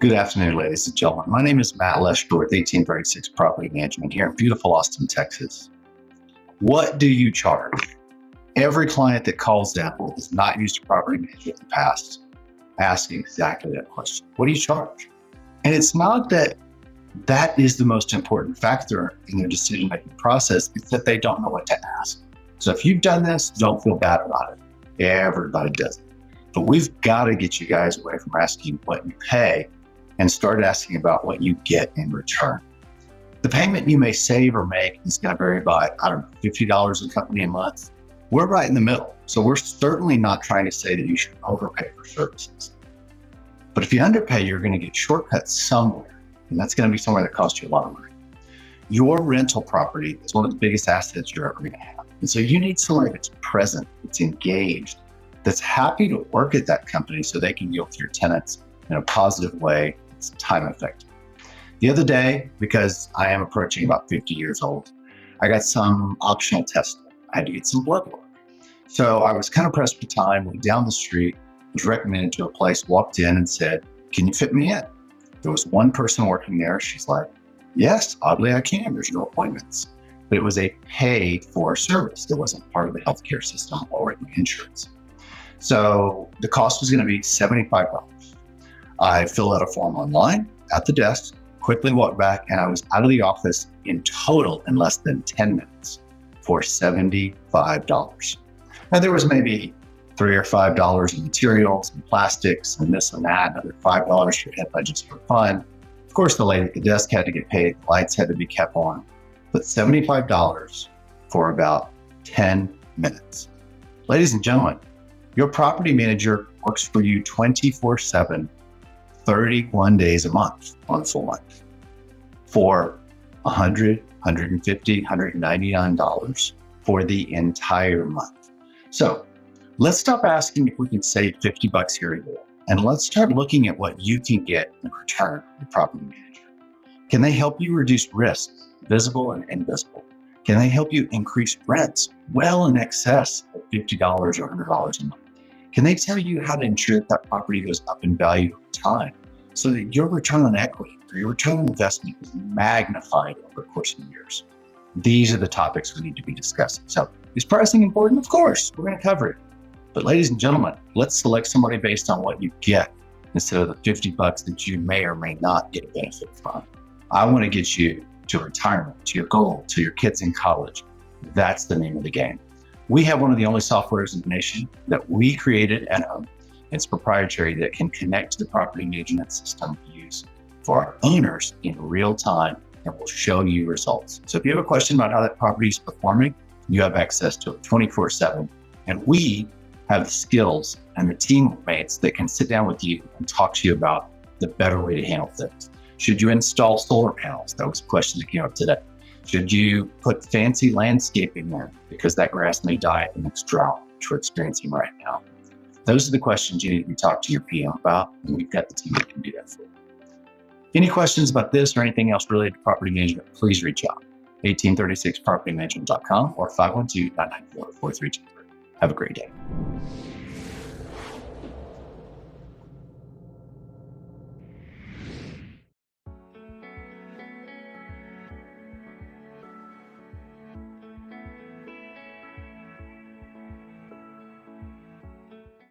Good afternoon, ladies and gentlemen. My name is Matt Lester with 1836 Property Management here in beautiful Austin, Texas. What do you charge? Every client that calls Apple has not used a property manager in the past, asking exactly that question. What do you charge? And it's not that is the most important factor in their decision-making process. It's that they don't know what to ask. So if you've done this, don't feel bad about it. Everybody does it. But we've got to get you guys away from asking what you pay and start asking about what you get in return. The payment you may save or make is going to vary by, $50 a company a month. We're right in the middle. So we're certainly not trying to say that you should overpay for services. But if you underpay, you're going to get shortcuts somewhere. And that's going to be somewhere that costs you a lot of money. Your rental property is one of the biggest assets you're ever going to have. And so you need somebody that's present, that's engaged, that's happy to work at that company so they can deal with your tenants in a positive way. It's time effective. The other day, because I am approaching about 50 years old, I got some optional testing. I had to get some blood work. So I was kind of pressed for time, went down the street, was recommended to a place, walked in and said, "Can you fit me in?" There was one person working there. She's like, "Yes, oddly I can. There's no appointments." But it was a paid for service. It wasn't part of the healthcare system or the insurance. So the cost was going to be $75. I filled out a form online at the desk, quickly walked back, and I was out of the office in total in less than 10 minutes for $75. Now there was maybe $3 or $5 in materials and plastics and this and that, another $5 for head budgets for fun. Of course, the lady at the desk had to get paid, the lights had to be kept on, but $75 for about 10 minutes. Ladies and gentlemen, your property manager works for you 24/7, 31 days a month on a full month for $100, $150, $199 for the entire month. So let's stop asking if we can save $50 here or there, and let's start looking at what you can get in return from your property manager. Can they help you reduce risks, visible and invisible? Can they help you increase rents well in excess of $50 or $100 a month? Can they tell you how to ensure that property goes up in value over time so that your return on equity or your return on investment is magnified over the course of years? These are the topics we need to be discussing. So is pricing important? Of course, we're going to cover it. But ladies and gentlemen, let's select somebody based on what you get instead of the $50 that you may or may not get a benefit from. I want to get you to retirement, to your goal, to your kids in college. That's the name of the game. We have one of the only softwares in the nation that we created and own. It's proprietary, that can connect to the property management system we use for our owners in real time and will show you results. So if you have a question about how that property is performing, you have access to it 24/7. And we have the skills and the teammates that can sit down with you and talk to you about the better way to handle things. Should you install solar panels? That was a question that came up today. Should you put fancy landscaping there because that grass may die at the next drought, which we're experiencing right now? Those are the questions you need to talk to your PM about, and we've got the team that can do that for you. Any questions about this or anything else related to property management, please reach out. 1836propertymanagement.com or 512-994-4323. Have a great day.